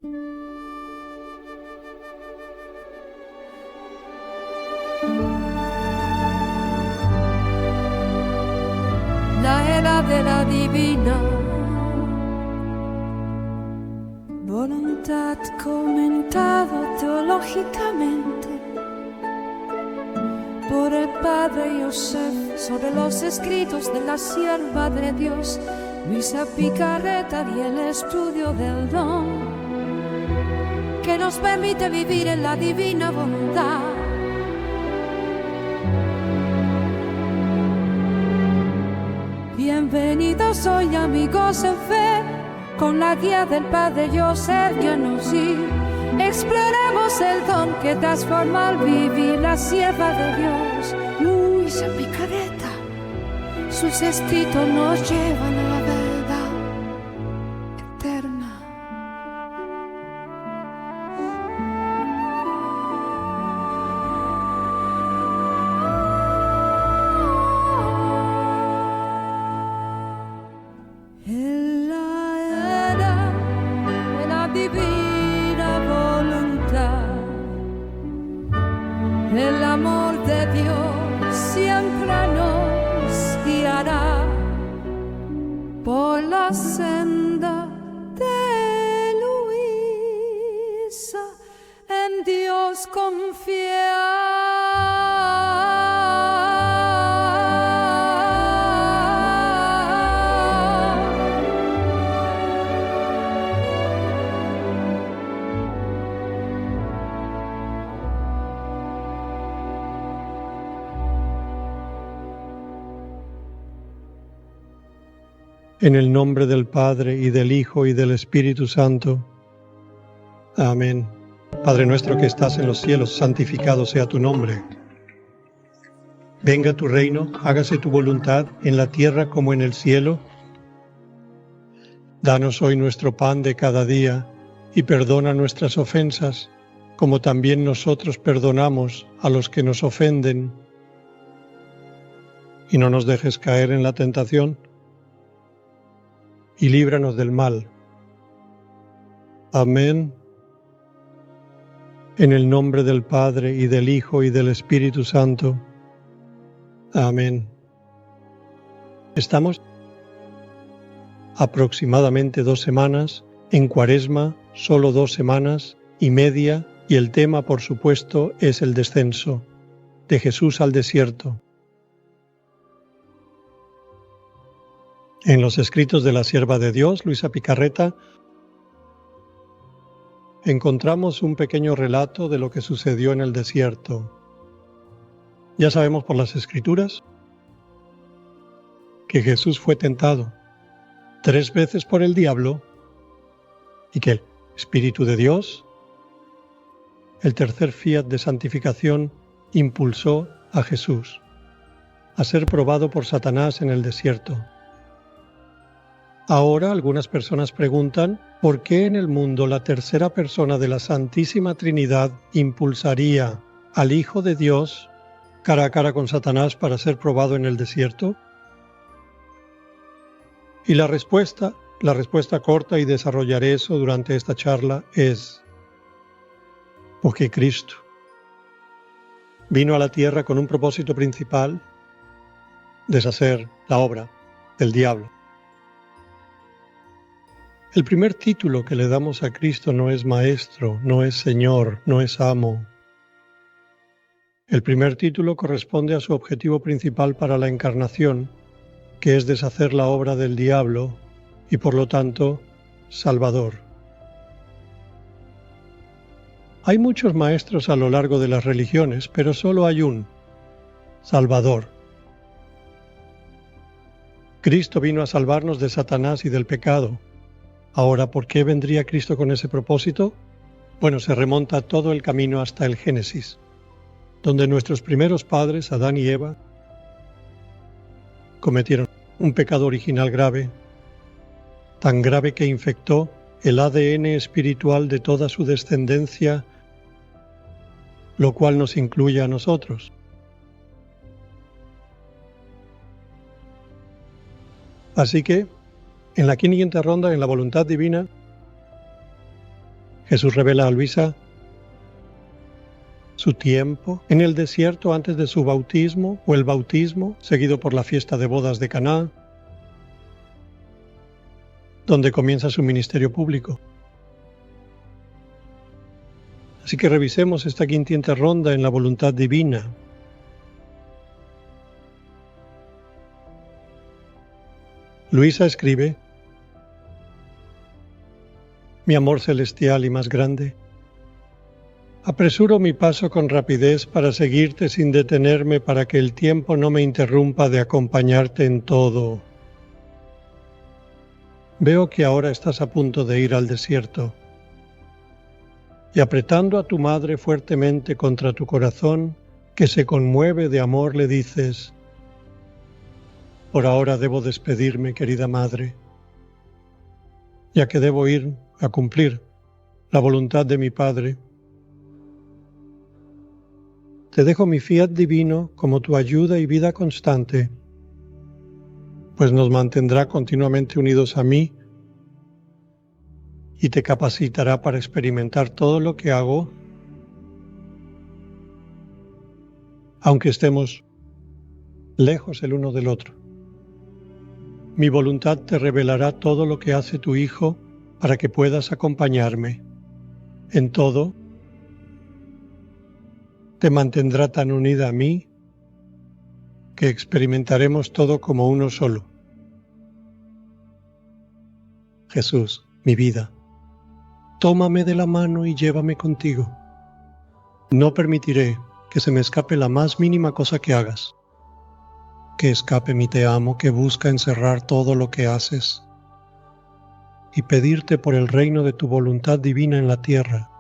La era de la divina voluntad, comentado teológicamente por el padre Joseph sobre los escritos de la sierva de Dios Luisa Picarreta, y el estudio del don que nos permite vivir en la divina voluntad. Bienvenidos hoy, amigos en fe, con la guía del Padre Joseph que nos guía. Exploremos el don que transforma al vivir la sierva de Dios, Luisa Picarreta. Sus escritos nos llevan a la verdad eterna. En la era de la divina voluntad, el amor de Dios siempre nos guiará por la senda de Luisa, en Dios En el nombre del Padre, y del Hijo, y del Espíritu Santo. Amén. Padre nuestro que estás en los cielos, santificado sea tu nombre. Venga tu reino, hágase tu voluntad, en la tierra como en el cielo. Danos hoy nuestro pan de cada día, y perdona nuestras ofensas, como también nosotros perdonamos a los que nos ofenden. Y no nos dejes caer en la tentación, y líbranos del mal. Amén. En el nombre del Padre, y del Hijo, y del Espíritu Santo. Amén. Estamos aproximadamente 2 semanas en Cuaresma, solo 2 semanas y media, y el tema, por supuesto, es el descenso de Jesús al desierto. En los escritos de la sierva de Dios, Luisa Picarreta, encontramos un pequeño relato de lo que sucedió en el desierto. Ya sabemos por las Escrituras que Jesús fue tentado 3 veces por el diablo y que el Espíritu de Dios, el tercer fiat de santificación, impulsó a Jesús a ser probado por Satanás en el desierto. Ahora algunas personas preguntan por qué en el mundo la tercera persona de la Santísima Trinidad impulsaría al Hijo de Dios cara a cara con Satanás para ser probado en el desierto. Y la respuesta corta, y desarrollaré eso durante esta charla, es porque Cristo vino a la tierra con un propósito principal: deshacer la obra del diablo. El primer título que le damos a Cristo no es Maestro, no es Señor, no es Amo. El primer título corresponde a su objetivo principal para la encarnación, que es deshacer la obra del diablo y, por lo tanto, Salvador. Hay muchos maestros a lo largo de las religiones, pero solo hay un: Salvador. Cristo vino a salvarnos de Satanás y del pecado. Ahora, ¿por qué vendría Cristo con ese propósito? Bueno, se remonta todo el camino hasta el Génesis, donde nuestros primeros padres, Adán y Eva, cometieron un pecado original grave, tan grave que infectó el ADN espiritual de toda su descendencia, lo cual nos incluye a nosotros. Así que, en la quinta ronda, en la voluntad divina, Jesús revela a Luisa su tiempo en el desierto antes de su bautismo o el bautismo, seguido por la fiesta de bodas de Caná, donde comienza su ministerio público. Así que revisemos esta quinta ronda en la voluntad divina. Luisa escribe: mi amor celestial y más grande, apresuro mi paso con rapidez para seguirte sin detenerme, para que el tiempo no me interrumpa de acompañarte en todo. Veo que ahora estás a punto de ir al desierto, y apretando a tu madre fuertemente contra tu corazón, que se conmueve de amor, le dices: por ahora debo despedirme, querida madre, ya que debo ir a cumplir la voluntad de mi Padre. Te dejo mi fiat divino como tu ayuda y vida constante, pues nos mantendrá continuamente unidos a mí y te capacitará para experimentar todo lo que hago, aunque estemos lejos el uno del otro. Mi voluntad te revelará todo lo que hace tu Hijo para que puedas acompañarme. En todo, te mantendrá tan unida a mí que experimentaremos todo como uno solo. Jesús, mi vida, tómame de la mano y llévame contigo. No permitiré que se me escape la más mínima cosa que hagas, que escape mi te amo que busca encerrar todo lo que haces y pedirte por el reino de tu voluntad divina en la tierra.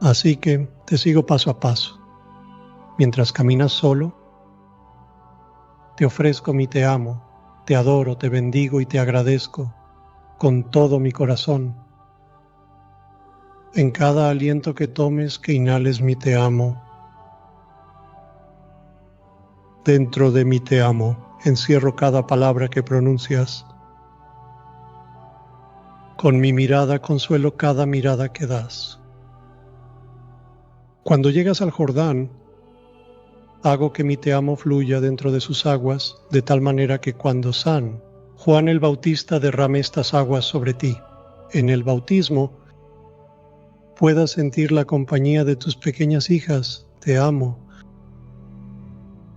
Así que te sigo paso a paso. Mientras caminas solo, te ofrezco mi te amo, te adoro, te bendigo y te agradezco con todo mi corazón. En cada aliento que tomes, que inhales mi te amo. Dentro de mi te amo, encierro cada palabra que pronuncias. Con mi mirada consuelo cada mirada que das. Cuando llegas al Jordán, hago que mi te amo fluya dentro de sus aguas, de tal manera que cuando San Juan el Bautista derrame estas aguas sobre ti, en el bautismo, puedas sentir la compañía de tus pequeñas hijas, te amo,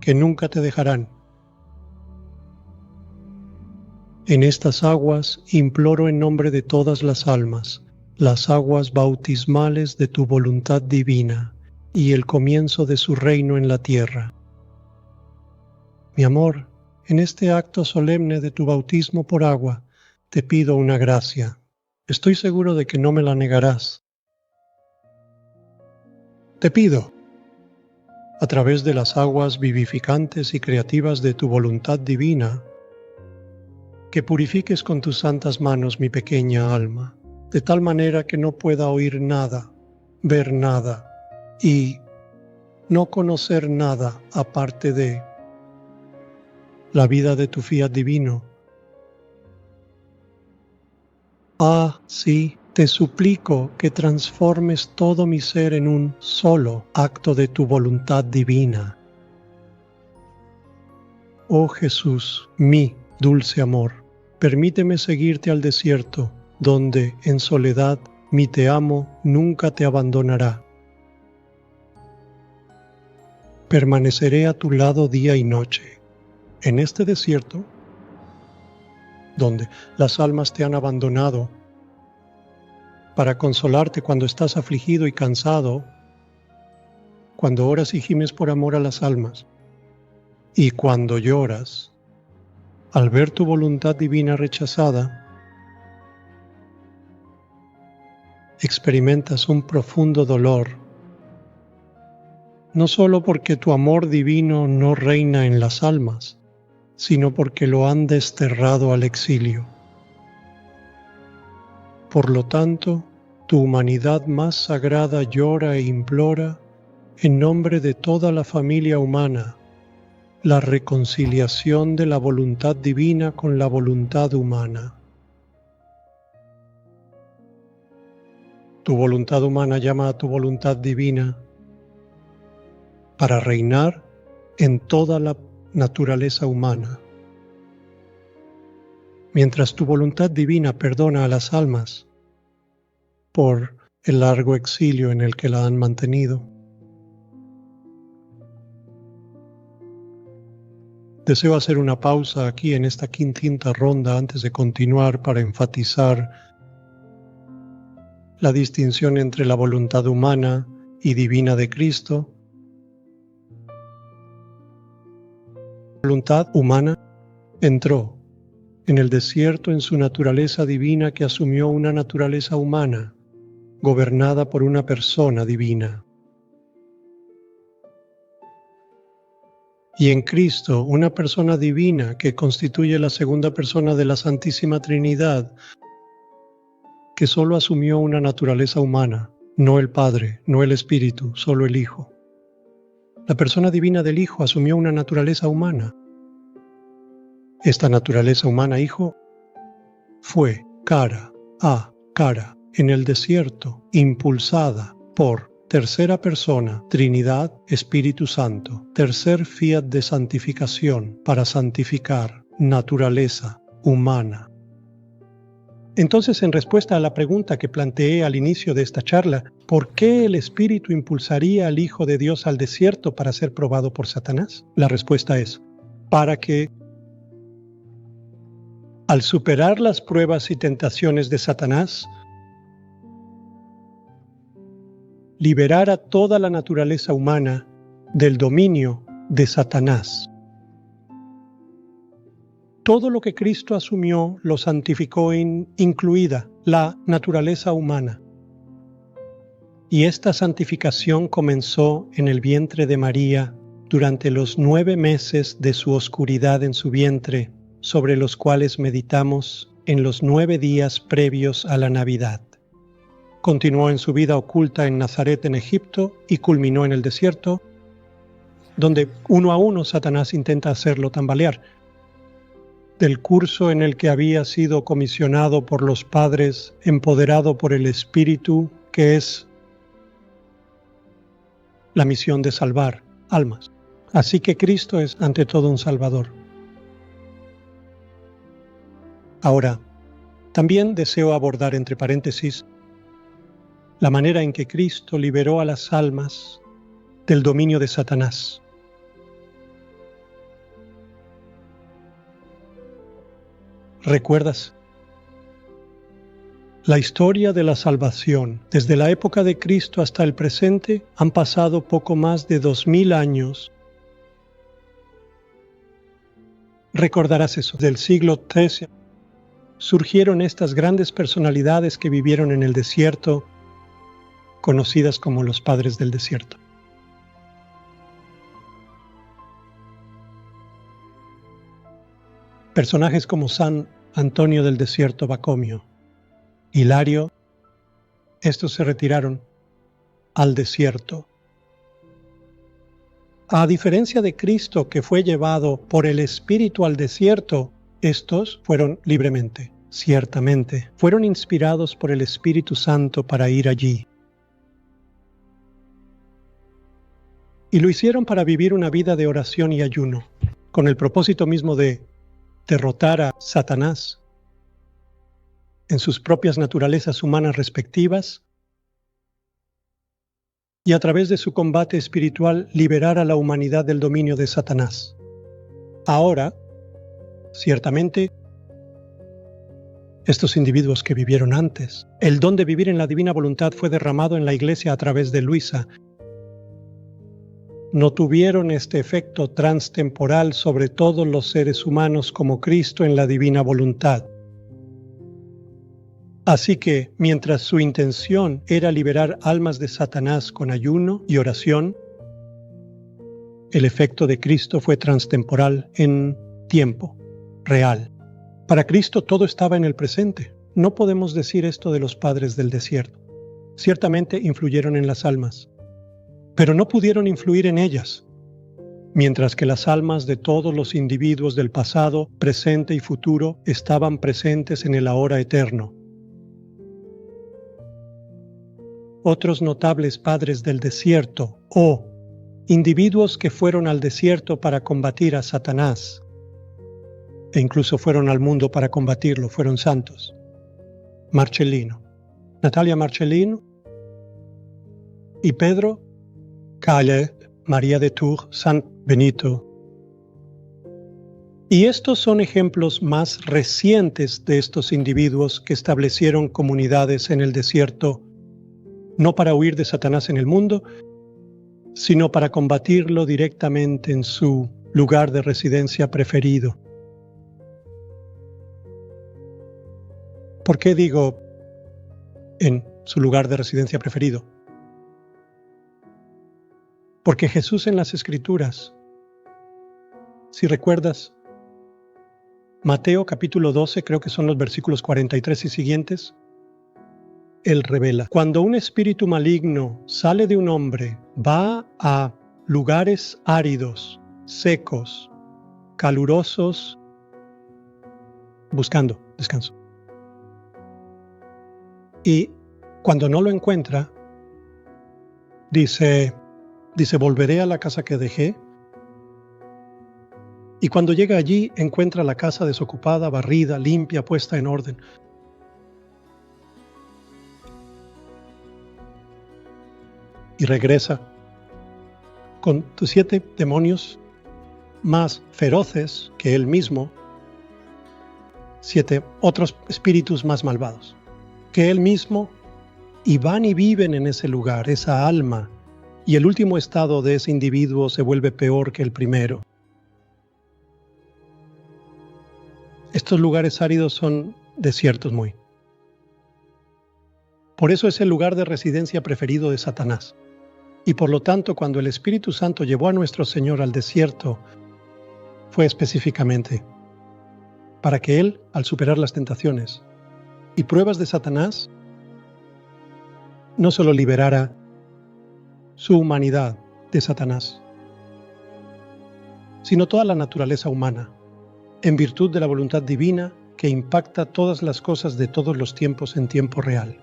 que nunca te dejarán. En estas aguas imploro en nombre de todas las almas, las aguas bautismales de tu voluntad divina y el comienzo de su reino en la tierra. Mi amor, en este acto solemne de tu bautismo por agua, te pido una gracia. Estoy seguro de que no me la negarás. Te pido, a través de las aguas vivificantes y creativas de tu voluntad divina, que purifiques con tus santas manos mi pequeña alma, de tal manera que no pueda oír nada, ver nada y no conocer nada aparte de la vida de tu fiat divino. Ah, sí, te suplico que transformes todo mi ser en un solo acto de tu voluntad divina. Oh Jesús, mi dulce amor, permíteme seguirte al desierto, donde, en soledad, mi te amo nunca te abandonará. Permaneceré a tu lado día y noche. En este desierto, donde las almas te han abandonado, para consolarte cuando estás afligido y cansado, cuando oras y gimes por amor a las almas, y cuando lloras, al ver tu voluntad divina rechazada, experimentas un profundo dolor, no solo porque tu amor divino no reina en las almas, sino porque lo han desterrado al exilio. Por lo tanto, tu humanidad más sagrada llora e implora, en nombre de toda la familia humana, la reconciliación de la voluntad divina con la voluntad humana. Tu voluntad humana llama a tu voluntad divina para reinar en toda la naturaleza humana. Mientras tu voluntad divina perdona a las almas por el largo exilio en el que la han mantenido. Deseo hacer una pausa aquí en esta quinta ronda antes de continuar para enfatizar la distinción entre la voluntad humana y divina de Cristo. La voluntad humana entró en el desierto en su naturaleza divina que asumió una naturaleza humana, gobernada por una persona divina. Y en Cristo, una persona divina que constituye la segunda persona de la Santísima Trinidad, que solo asumió una naturaleza humana, no el Padre, no el Espíritu, solo el Hijo. La persona divina del Hijo asumió una naturaleza humana. Esta naturaleza humana, Hijo, fue cara a cara en el desierto, impulsada por tercera persona, Trinidad, Espíritu Santo, tercer fiat de santificación para santificar naturaleza humana. Entonces, en respuesta a la pregunta que planteé al inicio de esta charla, ¿por qué el Espíritu impulsaría al Hijo de Dios al desierto para ser probado por Satanás? La respuesta es, para que, al superar las pruebas y tentaciones de Satanás, liberar a toda la naturaleza humana del dominio de Satanás. Todo lo que Cristo asumió lo santificó, incluida la naturaleza humana. Y esta santificación comenzó en el vientre de María durante los 9 meses de su oscuridad en su vientre, sobre los cuales meditamos en los 9 días previos a la Navidad. Continuó en su vida oculta en Nazaret, en Egipto, y culminó en el desierto, donde uno a uno Satanás intenta hacerlo tambalear. Del curso en el que había sido comisionado por los padres, empoderado por el Espíritu, que es la misión de salvar almas. Así que Cristo es ante todo un Salvador. Ahora, también deseo abordar entre paréntesis la manera en que Cristo liberó a las almas del dominio de Satanás. ¿Recuerdas? La historia de la salvación, desde la época de Cristo hasta el presente, han pasado poco más de 2000 años. Recordarás eso, del siglo XIII. Surgieron estas grandes personalidades que vivieron en el desierto, conocidas como los padres del desierto. Personajes como San Antonio del Desierto Bacomio, Hilario, estos se retiraron al desierto. A diferencia de Cristo, que fue llevado por el Espíritu al desierto, estos fueron libremente, ciertamente, fueron inspirados por el Espíritu Santo para ir allí. Y lo hicieron para vivir una vida de oración y ayuno, con el propósito mismo de derrotar a Satanás en sus propias naturalezas humanas respectivas y a través de su combate espiritual liberar a la humanidad del dominio de Satanás. Ahora, ciertamente, estos individuos que vivieron antes, el don de vivir en la divina voluntad fue derramado en la Iglesia a través de Luisa. No tuvieron este efecto transtemporal sobre todos los seres humanos como Cristo en la divina voluntad. Así que, mientras su intención era liberar almas de Satanás con ayuno y oración, el efecto de Cristo fue transtemporal en tiempo, real. Para Cristo todo estaba en el presente. No podemos decir esto de los padres del desierto. Ciertamente influyeron en las almas, pero no pudieron influir en ellas, mientras que las almas de todos los individuos del pasado, presente y futuro estaban presentes en el ahora eterno. otros notables padres del desierto o individuos que fueron al desierto para combatir a Satanás e incluso fueron al mundo para combatirlo, fueron santos. Marcellino, Natalia Marcellino y Pedro Calle, María de Tours, San Benito. Y estos son ejemplos más recientes de estos individuos que establecieron comunidades en el desierto, no para huir de Satanás en el mundo, sino para combatirlo directamente en su lugar de residencia preferido. ¿Por qué digo en su lugar de residencia preferido? Porque Jesús en las Escrituras, si recuerdas, Mateo capítulo 12, creo que son los versículos 43 y siguientes, Él revela: cuando un espíritu maligno sale de un hombre, va a lugares áridos, secos, calurosos, buscando descanso. Y cuando no lo encuentra, dice, volveré a la casa que dejé. Y cuando llega allí, encuentra la casa desocupada, barrida, limpia, puesta en orden. Y regresa con tus 7 demonios más feroces que él mismo, 7 otros espíritus más malvados que él mismo, y van y viven en ese lugar, esa alma, y el último estado de ese individuo se vuelve peor que el primero. Estos lugares áridos son desiertos muy. Por eso es el lugar de residencia preferido de Satanás. Y por lo tanto, cuando el Espíritu Santo llevó a nuestro Señor al desierto, fue específicamente para que Él, al superar las tentaciones y pruebas de Satanás, no solo liberara su humanidad de Satanás, sino toda la naturaleza humana, en virtud de la voluntad divina que impacta todas las cosas de todos los tiempos en tiempo real.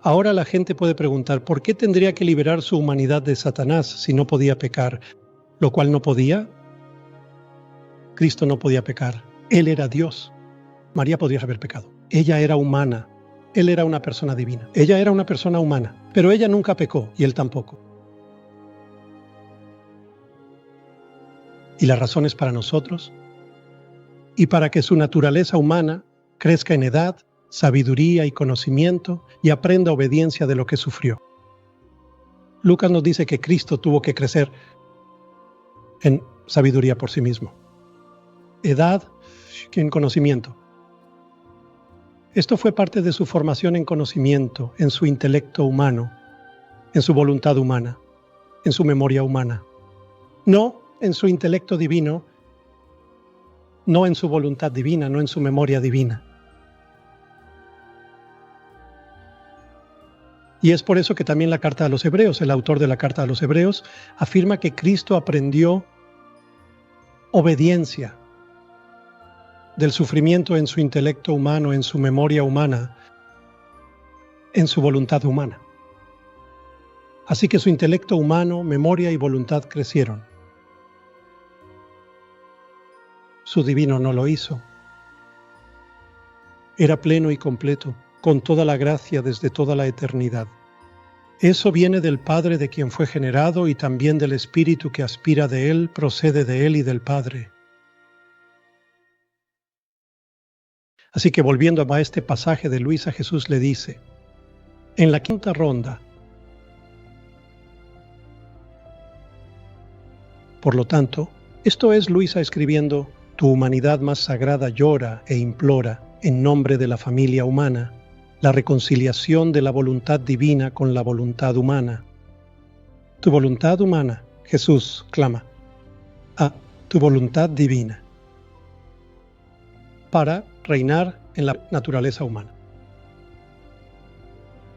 Ahora la gente puede preguntar, ¿por qué tendría que liberar su humanidad de Satanás si no podía pecar? ¿Lo cual no podía? Cristo no podía pecar. Él era Dios. María podría haber pecado. Ella era humana. Él era una persona divina. Ella era una persona humana, pero ella nunca pecó y él tampoco. Y la razón es para nosotros y para que su naturaleza humana crezca en edad, sabiduría y conocimiento y aprenda obediencia de lo que sufrió. Lucas nos dice que Cristo tuvo que crecer en sabiduría por sí mismo. Edad en conocimiento. Esto fue parte de su formación en conocimiento, en su intelecto humano, en su voluntad humana, en su memoria humana. No en su intelecto divino, no en su voluntad divina, no en su memoria divina. Y es por eso que también la carta a los Hebreos, el autor de la carta a los Hebreos, afirma que Cristo aprendió obediencia del sufrimiento en su intelecto humano, en su memoria humana, en su voluntad humana. Así que su intelecto humano, memoria y voluntad crecieron. Su divino no lo hizo. Era pleno y completo, con toda la gracia desde toda la eternidad. Eso viene del Padre de quien fue generado y también del Espíritu que aspira de Él, procede de Él y del Padre. Así que volviendo a este pasaje de Luisa, Jesús le dice, en la 5ª ronda, por lo tanto, esto es Luisa escribiendo, tu humanidad más sagrada llora e implora, en nombre de la familia humana, la reconciliación de la voluntad divina con la voluntad humana. Tu voluntad humana, Jesús clama, a tu voluntad divina, para reinar en la naturaleza humana.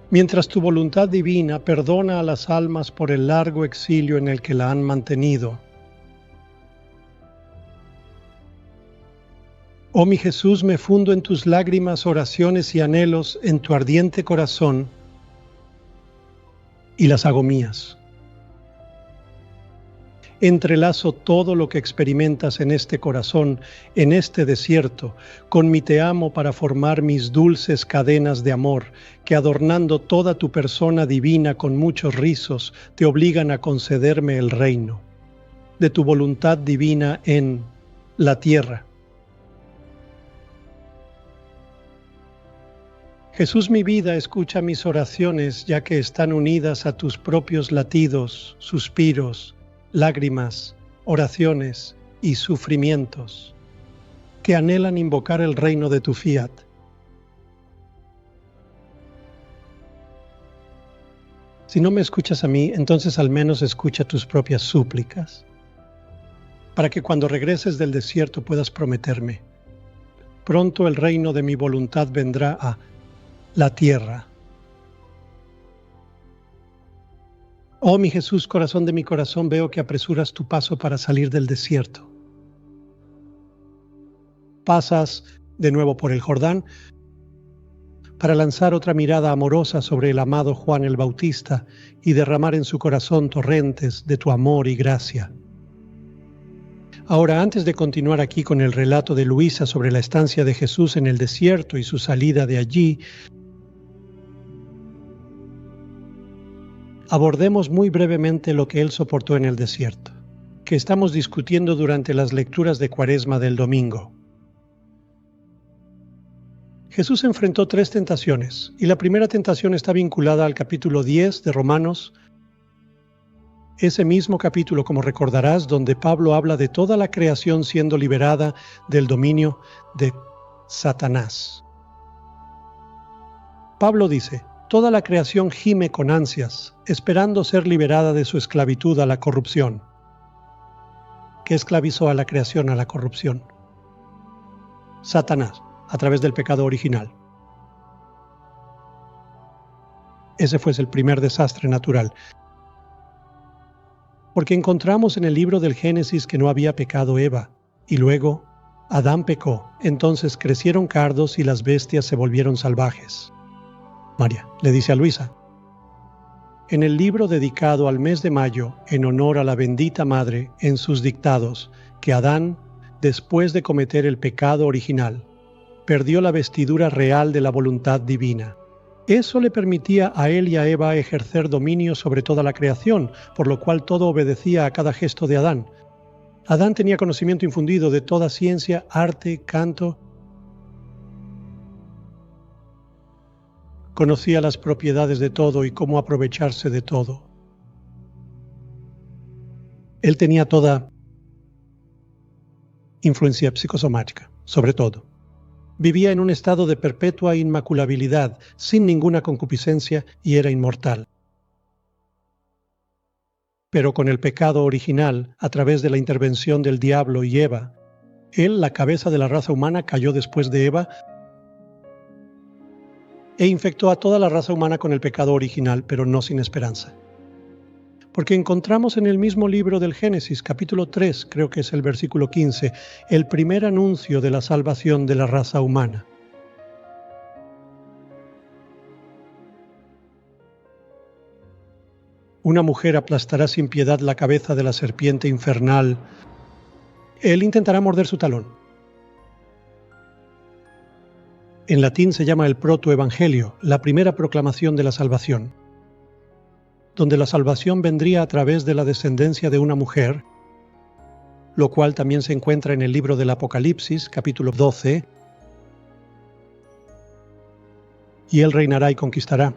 Mientras tu voluntad divina perdona a las almas por el largo exilio en el que la han mantenido. Oh mi Jesús, me fundo en tus lágrimas, oraciones y anhelos, en tu ardiente corazón, y las hago mías. Entrelazo todo lo que experimentas en este corazón, en este desierto, con mi te amo para formar mis dulces cadenas de amor, que adornando toda tu persona divina con muchos rizos, te obligan a concederme el reino de tu voluntad divina en la tierra. Jesús, mi vida, escucha mis oraciones, ya que están unidas a tus propios latidos, suspiros, lágrimas, oraciones y sufrimientos, que anhelan invocar el reino de tu fiat. Si no me escuchas a mí, entonces al menos escucha tus propias súplicas, para que cuando regreses del desierto puedas prometerme: pronto el reino de mi voluntad vendrá a la tierra. Oh mi Jesús, corazón de mi corazón, veo que apresuras tu paso para salir del desierto. Pasas de nuevo por el Jordán para lanzar otra mirada amorosa sobre el amado Juan el Bautista y derramar en su corazón torrentes de tu amor y gracia. Ahora, antes de continuar aquí con el relato de Luisa sobre la estancia de Jesús en el desierto y su salida de allí, abordemos muy brevemente lo que él soportó en el desierto, que estamos discutiendo durante las lecturas de Cuaresma del domingo. Jesús enfrentó 3 tentaciones, y la primera tentación está vinculada al capítulo 10 de Romanos, ese mismo capítulo, como recordarás, donde Pablo habla de toda la creación siendo liberada del dominio de Satanás. Pablo dice: toda la creación gime con ansias, esperando ser liberada de su esclavitud a la corrupción. ¿Qué esclavizó a la creación a la corrupción? Satanás, a través del pecado original. Ese fue el primer desastre natural. Porque encontramos en el libro del Génesis que no había pecado Eva, y luego Adán pecó, entonces crecieron cardos y las bestias se volvieron salvajes. María le dice a Luisa: en el libro dedicado al mes de mayo, en honor a la bendita Madre, en sus dictados, que Adán, después de cometer el pecado original, perdió la vestidura real de la voluntad divina. Eso le permitía a él y a Eva ejercer dominio sobre toda la creación, por lo cual todo obedecía a cada gesto de Adán. Adán tenía conocimiento infundido de toda ciencia, arte, canto. Conocía las propiedades de todo y cómo aprovecharse de todo. Él tenía toda influencia psicosomática, sobre todo. Vivía en un estado de perpetua inmaculabilidad, sin ninguna concupiscencia, y era inmortal. Pero con el pecado original, a través de la intervención del diablo y Eva, él, la cabeza de la raza humana, cayó después de Eva e infectó a toda la raza humana con el pecado original, pero no sin esperanza. Porque encontramos en el mismo libro del Génesis, capítulo 3, creo que es el versículo 15, el primer anuncio de la salvación de la raza humana. Una mujer aplastará sin piedad la cabeza de la serpiente infernal. Él intentará morder su talón. En latín se llama el protoevangelio, la primera proclamación de la salvación, donde la salvación vendría a través de la descendencia de una mujer, lo cual también se encuentra en el libro del Apocalipsis, capítulo 12, y él reinará y conquistará.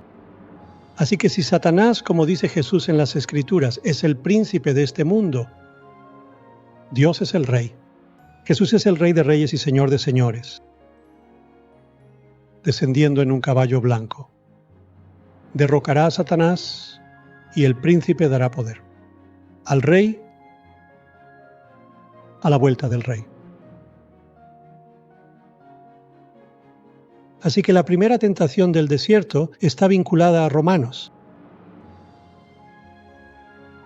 Así que si Satanás, como dice Jesús en las Escrituras, es el príncipe de este mundo, Dios es el rey. Jesús es el Rey de Reyes y Señor de Señores, descendiendo en un caballo blanco. Derrocará a Satanás y el príncipe dará poder al rey a la vuelta del rey. Así que la primera tentación del desierto está vinculada a Romanos.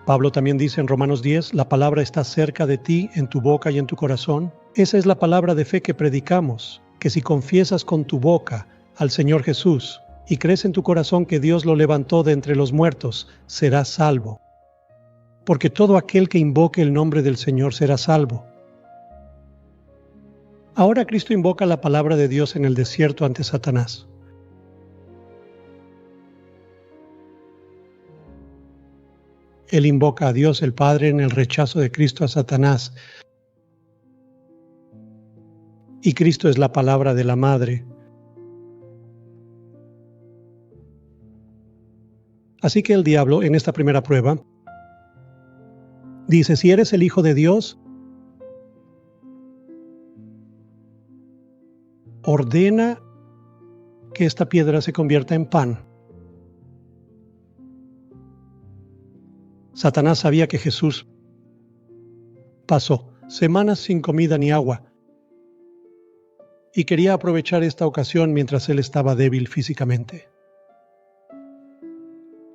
Pablo también dice en Romanos 10, la palabra está cerca de ti, en tu boca y en tu corazón. Esa es la palabra de fe que predicamos, que si confiesas con tu boca al Señor Jesús y crees en tu corazón que Dios lo levantó de entre los muertos, serás salvo. Porque todo aquel que invoque el nombre del Señor será salvo. Ahora Cristo invoca la palabra de Dios en el desierto ante Satanás. Él invoca a Dios el Padre en el rechazo de Cristo a Satanás. Y Cristo es la palabra de la Madre. Así que el diablo, en esta primera prueba, dice, si eres el Hijo de Dios, ordena que esta piedra se convierta en pan. Satanás sabía que Jesús pasó semanas sin comida ni agua y quería aprovechar esta ocasión mientras él estaba débil físicamente,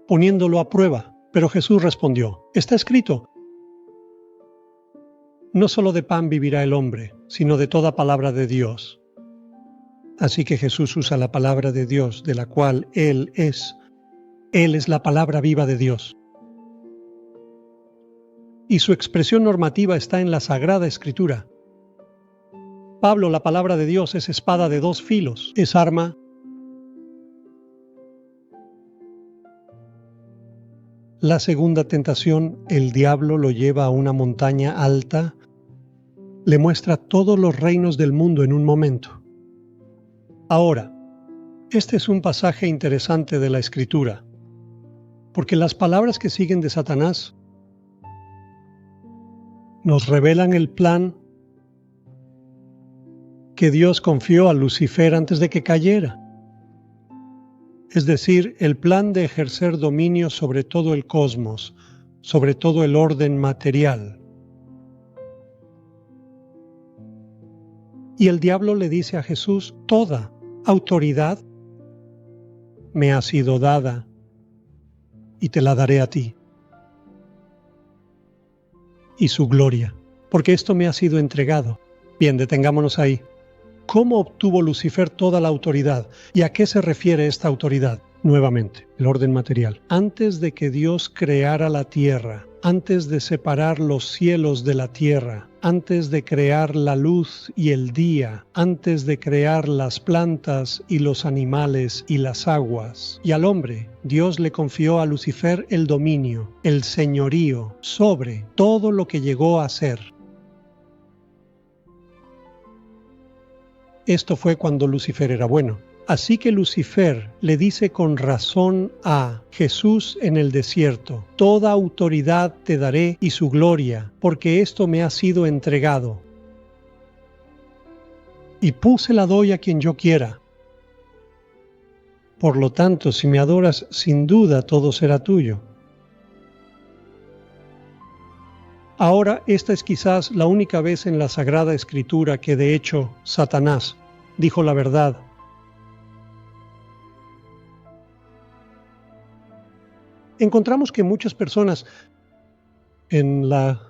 poniéndolo a prueba. Pero Jesús respondió, está escrito, no solo de pan vivirá el hombre, sino de toda palabra de Dios. Así que Jesús usa la palabra de Dios, de la cual Él es la palabra viva de Dios. Y su expresión normativa está en la Sagrada Escritura. Pablo, la palabra de Dios es espada de dos filos, es arma. La segunda tentación, el diablo lo lleva a una montaña alta, le muestra todos los reinos del mundo en un momento. Ahora, este es un pasaje interesante de la Escritura, porque las palabras que siguen de Satanás nos revelan el plan que Dios confió a Lucifer antes de que cayera. Es decir, el plan de ejercer dominio sobre todo el cosmos, sobre todo el orden material. Y el diablo le dice a Jesús, toda autoridad me ha sido dada y te la daré a ti. Y su gloria, porque esto me ha sido entregado. Bien, detengámonos ahí. ¿Cómo obtuvo Lucifer toda la autoridad? ¿Y a qué se refiere esta autoridad? Nuevamente, el orden material. Antes de que Dios creara la tierra, antes de separar los cielos de la tierra, antes de crear la luz y el día, antes de crear las plantas y los animales y las aguas, y al hombre, Dios le confió a Lucifer el dominio, el señorío sobre todo lo que llegó a ser. Esto fue cuando Lucifer era bueno. Así que Lucifer le dice con razón a Jesús en el desierto, toda autoridad te daré y su gloria, porque esto me ha sido entregado. Y puse la doy a quien yo quiera. Por lo tanto, si me adoras, sin duda todo será tuyo. Ahora, esta es quizás la única vez en la Sagrada Escritura que de hecho Satanás dijo la verdad. Encontramos que muchas personas en la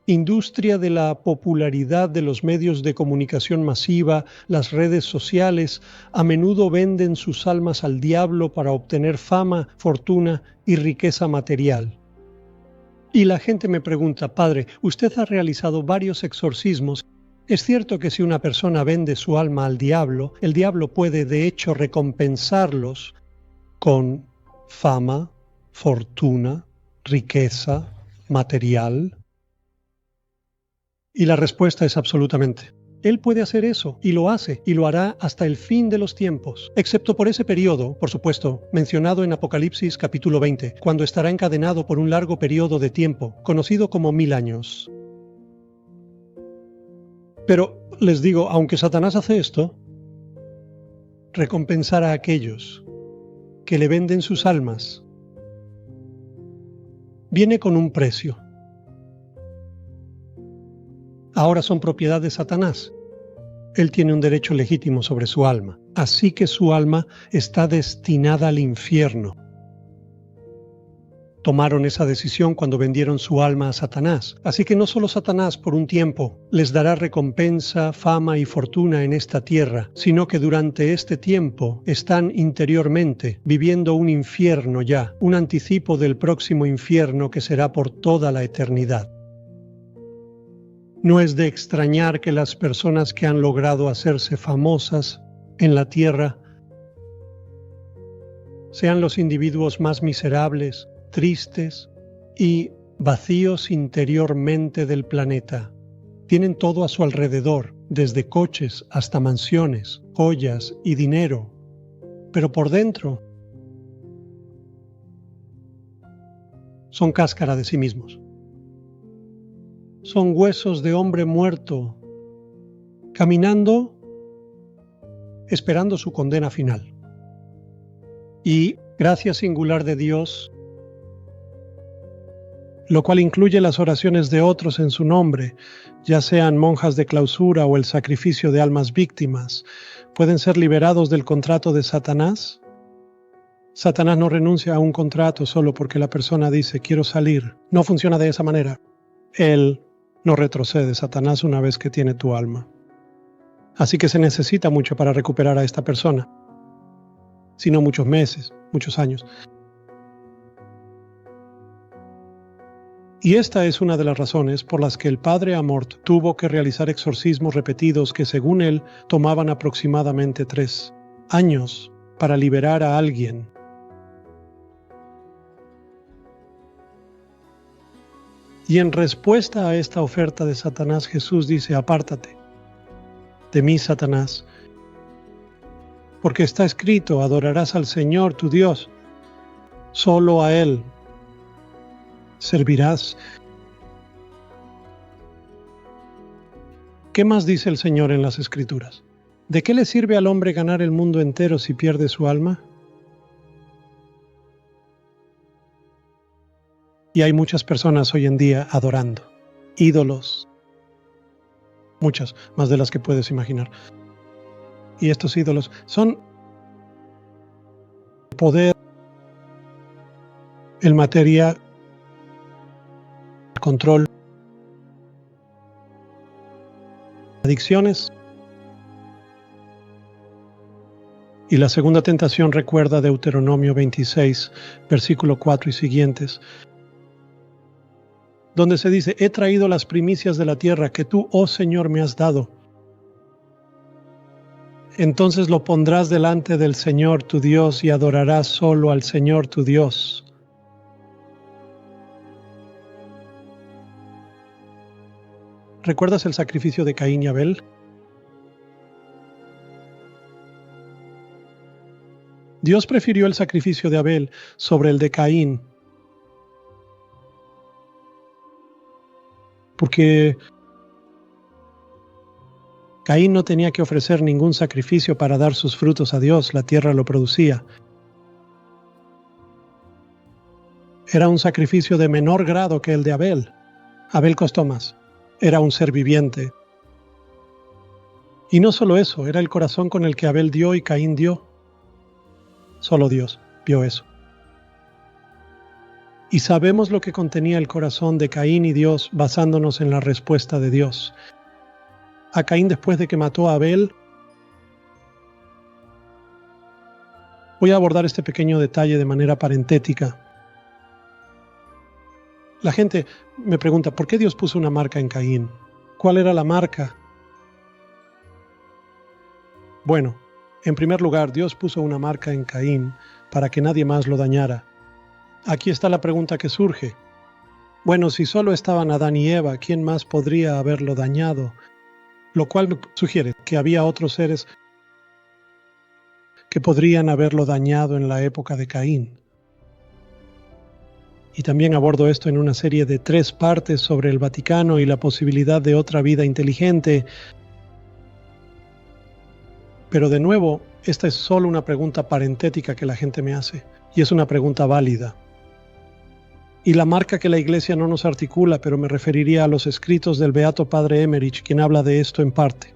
industria de la popularidad de los medios de comunicación masiva, las redes sociales, a menudo venden sus almas al diablo para obtener fama, fortuna y riqueza material. Y la gente me pregunta, padre, usted ha realizado varios exorcismos. Es cierto que si una persona vende su alma al diablo, el diablo puede de hecho recompensarlos con fama, fortuna, riqueza, material. Y la respuesta es absolutamente. Él puede hacer eso, y lo hace, y lo hará hasta el fin de los tiempos, excepto por ese periodo, por supuesto, mencionado en Apocalipsis capítulo 20, cuando estará encadenado por un largo periodo de tiempo, conocido como 1000 años. Pero, les digo, aunque Satanás hace esto, recompensará a aquellos que le venden sus almas. Viene con un precio. Ahora son propiedad de Satanás. Él tiene un derecho legítimo sobre su alma, así que su alma está destinada al infierno. tomaron esa decisión cuando vendieron su alma a Satanás. Así que no solo Satanás por un tiempo les dará recompensa, fama y fortuna en esta tierra, sino que durante este tiempo están interiormente viviendo un infierno ya, un anticipo del próximo infierno que será por toda la eternidad. No es de extrañar que las personas que han logrado hacerse famosas en la tierra sean los individuos más miserables, tristes y vacíos interiormente del planeta. Tienen todo a su alrededor, desde coches hasta mansiones, joyas y dinero, pero por dentro son cáscara de sí mismos. Son huesos de hombre muerto, caminando, esperando su condena final. Y gracia singular de Dios, lo cual incluye las oraciones de otros en su nombre, ya sean monjas de clausura o el sacrificio de almas víctimas, pueden ser liberados del contrato de Satanás. Satanás no renuncia a un contrato solo porque la persona dice quiero salir. No funciona de esa manera. Él no retrocede, Satanás, una vez que tiene tu alma. Así que se necesita mucho para recuperar a esta persona, sino muchos meses, muchos años. Y esta es una de las razones por las que el padre Amort tuvo que realizar exorcismos repetidos que, según él, tomaban aproximadamente 3 años para liberar a alguien. Y en respuesta a esta oferta de Satanás, Jesús dice: apártate de mí, Satanás, porque está escrito, adorarás al Señor tu Dios, solo a Él servirás. ¿Qué más dice el Señor en las Escrituras? ¿De qué le sirve al hombre ganar el mundo entero si pierde su alma? Y hay muchas personas hoy en día adorando ídolos, muchas, más de las que puedes imaginar. Y estos ídolos son el poder, el material, el control, adicciones. Y la segunda tentación recuerda Deuteronomio 26, versículo 4 y siguientes, donde se dice: he traído las primicias de la tierra que tú, oh Señor, me has dado. Entonces lo pondrás delante del Señor tu Dios y adorarás solo al Señor tu Dios. ¿Recuerdas el sacrificio de Caín y Abel? Dios prefirió el sacrificio de Abel sobre el de Caín, porque Caín no tenía que ofrecer ningún sacrificio para dar sus frutos a Dios, la tierra lo producía. Era un sacrificio de menor grado que el de Abel. Abel costó más, era un ser viviente. Y no solo eso, era el corazón con el que Abel dio y Caín dio. Solo Dios vio eso. Y sabemos lo que contenía el corazón de Caín y Dios basándonos en la respuesta de Dios. A Caín, después de que mató a Abel, voy a abordar este pequeño detalle de manera parentética. La gente me pregunta, ¿por qué Dios puso una marca en Caín? ¿Cuál era la marca? Bueno, en primer lugar, Dios puso una marca en Caín para que nadie más lo dañara. Aquí está la pregunta que surge. Bueno, si solo estaban Adán y Eva, ¿quién más podría haberlo dañado? Lo cual sugiere que había otros seres que podrían haberlo dañado en la época de Caín. Y también abordo esto en una serie de 3 partes sobre el Vaticano y la posibilidad de otra vida inteligente. Pero de nuevo, esta es solo una pregunta parentética que la gente me hace, y es una pregunta válida. Y la marca que la Iglesia no nos articula, pero me referiría a los escritos del Beato Padre Emmerich, quien habla de esto en parte.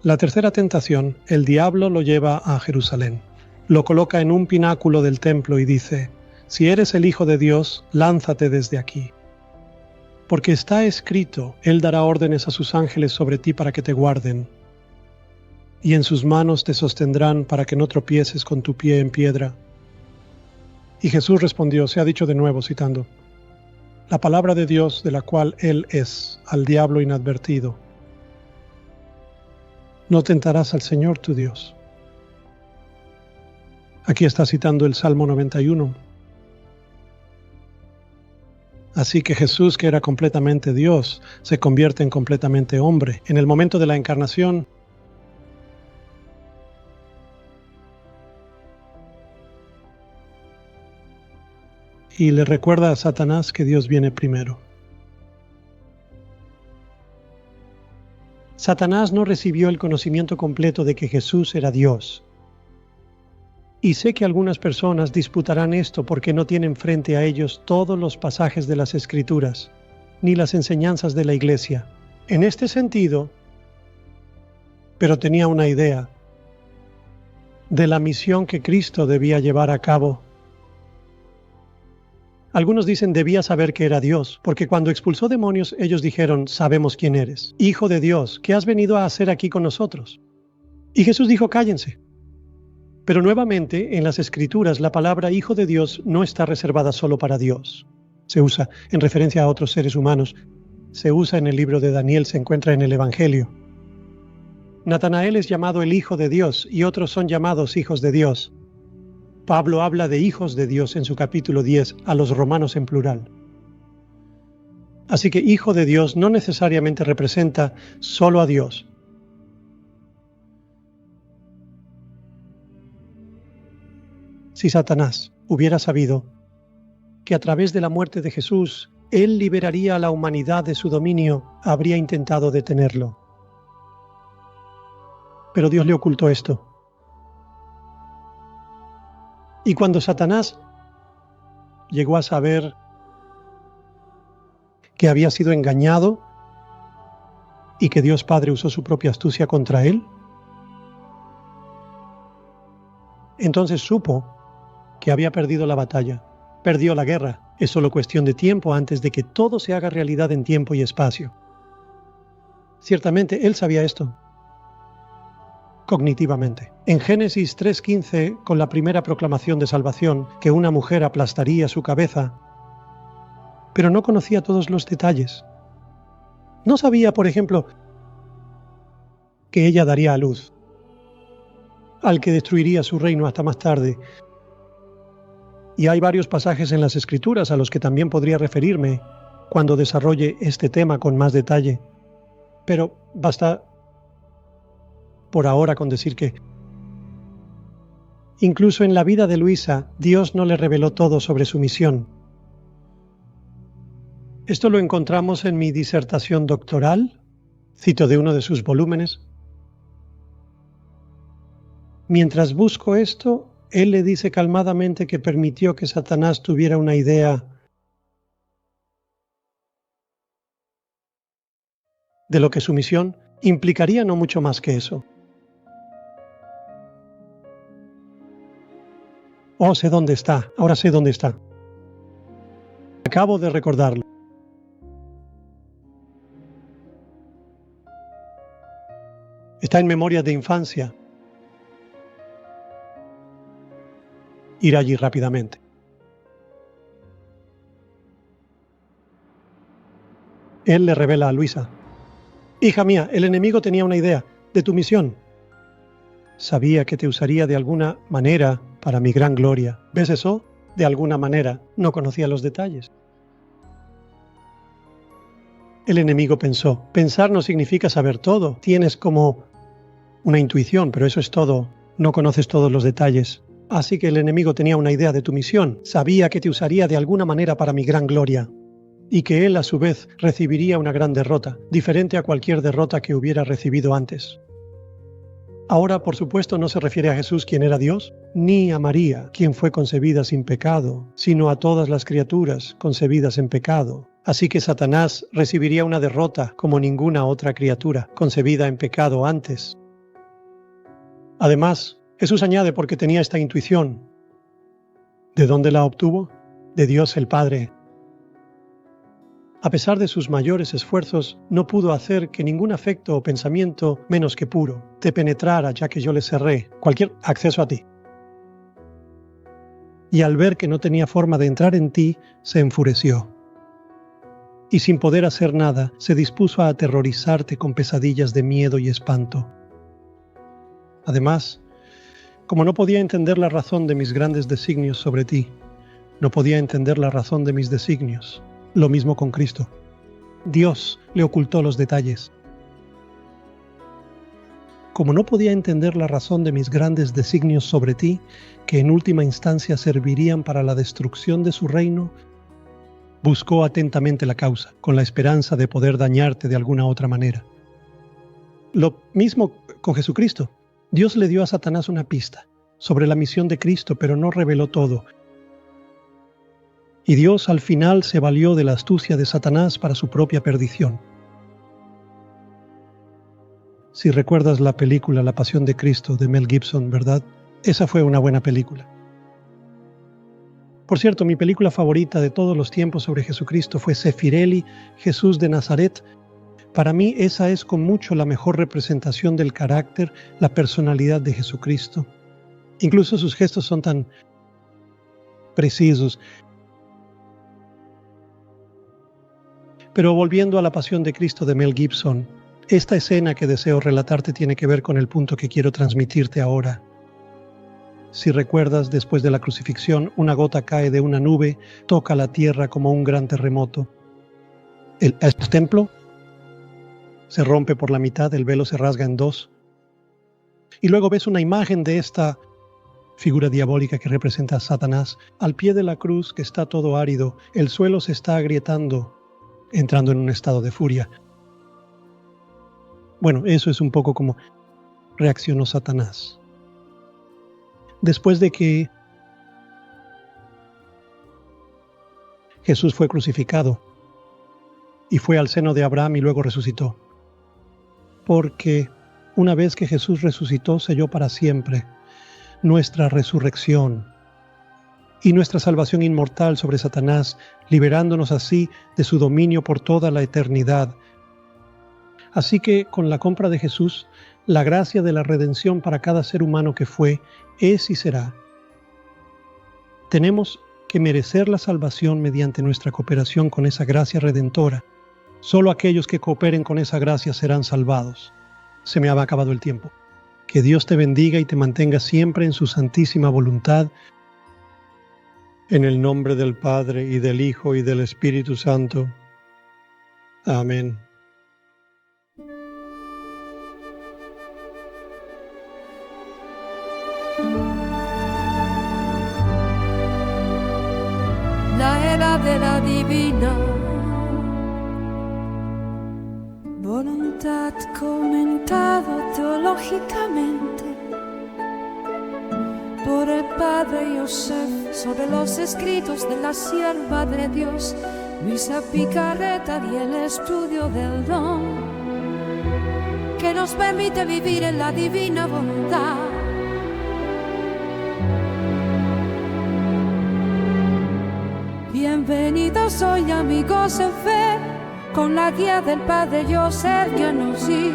La tercera tentación, el diablo lo lleva a Jerusalén. lo coloca en un pináculo del templo y dice: si eres el Hijo de Dios, lánzate desde aquí. Porque está escrito, Él dará órdenes a sus ángeles sobre ti para que te guarden, y en sus manos te sostendrán para que no tropieces con tu pie en piedra. Y Jesús respondió, se ha dicho de nuevo, citando: la palabra de Dios de la cual Él es, al diablo inadvertido. No tentarás al Señor tu Dios. Aquí está citando el Salmo 91. Así que Jesús, que era completamente Dios, se convierte en completamente hombre. En el momento de la encarnación, y le recuerda a Satanás que Dios viene primero. Satanás no recibió el conocimiento completo de que Jesús era Dios. Y sé que algunas personas disputarán esto porque no tienen frente a ellos todos los pasajes de las Escrituras, ni las enseñanzas de la Iglesia. En este sentido, pero tenía una idea de la misión que Cristo debía llevar a cabo. Algunos dicen debía saber que era Dios, porque cuando expulsó demonios ellos dijeron: sabemos quién eres, Hijo de Dios, ¿qué has venido a hacer aquí con nosotros? Y Jesús dijo: cállense. Pero nuevamente, en las Escrituras, la palabra Hijo de Dios no está reservada solo para Dios. Se usa en referencia a otros seres humanos. Se usa en el libro de Daniel, se encuentra en el Evangelio. Natanael es llamado el Hijo de Dios y otros son llamados hijos de Dios. Pablo habla de hijos de Dios en su capítulo 10, a los romanos en plural. Así que Hijo de Dios no necesariamente representa solo a Dios. Si Satanás hubiera sabido que a través de la muerte de Jesús Él liberaría a la humanidad de su dominio, habría intentado detenerlo. Pero Dios le ocultó esto. Y cuando Satanás llegó a saber que había sido engañado y que Dios Padre usó su propia astucia contra él, entonces supo que había perdido la batalla, perdió la guerra. Es solo cuestión de tiempo antes de que todo se haga realidad en tiempo y espacio. Ciertamente él sabía esto cognitivamente. En Génesis 3:15, con la primera proclamación de salvación, que una mujer aplastaría su cabeza, pero no conocía todos los detalles. No sabía, por ejemplo, que ella daría a luz al que destruiría su reino hasta más tarde. Y hay varios pasajes en las Escrituras a los que también podría referirme cuando desarrolle este tema con más detalle. Pero basta por ahora con decir que incluso en la vida de Luisa, Dios no le reveló todo sobre su misión. Esto lo encontramos en mi disertación doctoral, cito de uno de sus volúmenes. Mientras busco esto, él le dice calmadamente que permitió que Satanás tuviera una idea de lo que su misión implicaría, no mucho más que eso. Oh, sé dónde está, ahora sé dónde está. Acabo de recordarlo. Está en memorias de infancia. Ir allí rápidamente. Él le revela a Luisa: hija mía, el enemigo tenía una idea de tu misión. Sabía que te usaría de alguna manera para mi gran gloria. ¿Ves eso? De alguna manera. No conocía los detalles. El enemigo pensó. Pensar no significa saber todo. Tienes como una intuición, pero eso es todo. No conoces todos los detalles. Así que el enemigo tenía una idea de tu misión. Sabía que te usaría de alguna manera para mi gran gloria. Y que él a su vez recibiría una gran derrota, diferente a cualquier derrota que hubiera recibido antes. Ahora, por supuesto, no se refiere a Jesús, quien era Dios, ni a María, quien fue concebida sin pecado, sino a todas las criaturas concebidas en pecado. Así que Satanás recibiría una derrota como ninguna otra criatura concebida en pecado antes. Además, Jesús añade porque tenía esta intuición. ¿De dónde la obtuvo? De Dios el Padre. A pesar de sus mayores esfuerzos, no pudo hacer que ningún afecto o pensamiento menos que puro te penetrara, ya que yo le cerré cualquier acceso a ti. Y al ver que no tenía forma de entrar en ti, se enfureció. Y sin poder hacer nada, se dispuso a aterrorizarte con pesadillas de miedo y espanto. Además, como no podía entender la razón de mis grandes designios sobre ti, no podía entender la razón de mis designios. Lo mismo con Cristo. Dios le ocultó los detalles. Como no podía entender la razón de mis grandes designios sobre ti, que en última instancia servirían para la destrucción de su reino, buscó atentamente la causa, con la esperanza de poder dañarte de alguna otra manera. Lo mismo con Jesucristo. Dios le dio a Satanás una pista sobre la misión de Cristo, pero no reveló todo. Y Dios al final se valió de la astucia de Satanás para su propia perdición. Si recuerdas la película La Pasión de Cristo de Mel Gibson, ¿verdad? Esa fue una buena película. Por cierto, mi película favorita de todos los tiempos sobre Jesucristo fue Zeffirelli, Jesús de Nazaret. Para mí esa es con mucho la mejor representación del carácter, la personalidad de Jesucristo. Incluso sus gestos son tan precisos. Pero volviendo a La Pasión de Cristo de Mel Gibson, esta escena que deseo relatarte tiene que ver con el punto que quiero transmitirte ahora. Si recuerdas, después de la crucifixión, una gota cae de una nube, toca la tierra como un gran terremoto. El templo se rompe por la mitad, el velo se rasga en dos. Y luego ves una imagen de esta figura diabólica que representa a Satanás. Al pie de la cruz, que está todo árido, el suelo se está agrietando, entrando en un estado de furia. Bueno, eso es un poco como reaccionó Satanás. Después de que Jesús fue crucificado y fue al seno de Abraham y luego resucitó. Porque una vez que Jesús resucitó, selló para siempre nuestra resurrección y nuestra salvación inmortal sobre Satanás, liberándonos así de su dominio por toda la eternidad. Así que con la compra de Jesús, la gracia de la redención para cada ser humano que fue, es y será. Tenemos que merecer la salvación mediante nuestra cooperación con esa gracia redentora. Solo aquellos que cooperen con esa gracia serán salvados. Se me ha acabado el tiempo. Que Dios te bendiga y te mantenga siempre en su santísima voluntad. En el nombre del Padre, y del Hijo, y del Espíritu Santo. Amén. La era de la divina voluntad comentado teológicamente por el Padre Yosef sobre los escritos de la sierva de Dios Luisa Picarreta y el estudio del don que nos permite vivir en la divina voluntad. Bienvenidos hoy amigos en fe, con la guía del Padre Yosef Yanossi.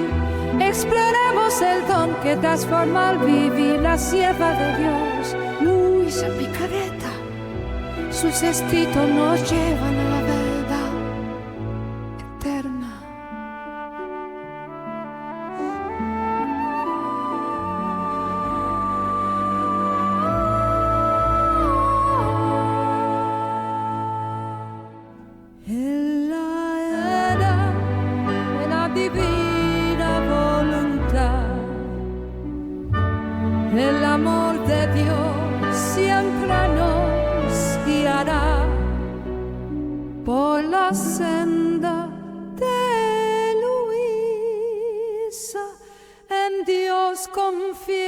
Exploremos el don que transforma al vivir la sierva de Dios, Luisa Picarreta. Sus escritos nos llevan a la verdad eterna. En la era de la divina voluntad, el amor de Dios siempre nos guiará por la senda de Luisa. En Dios confía.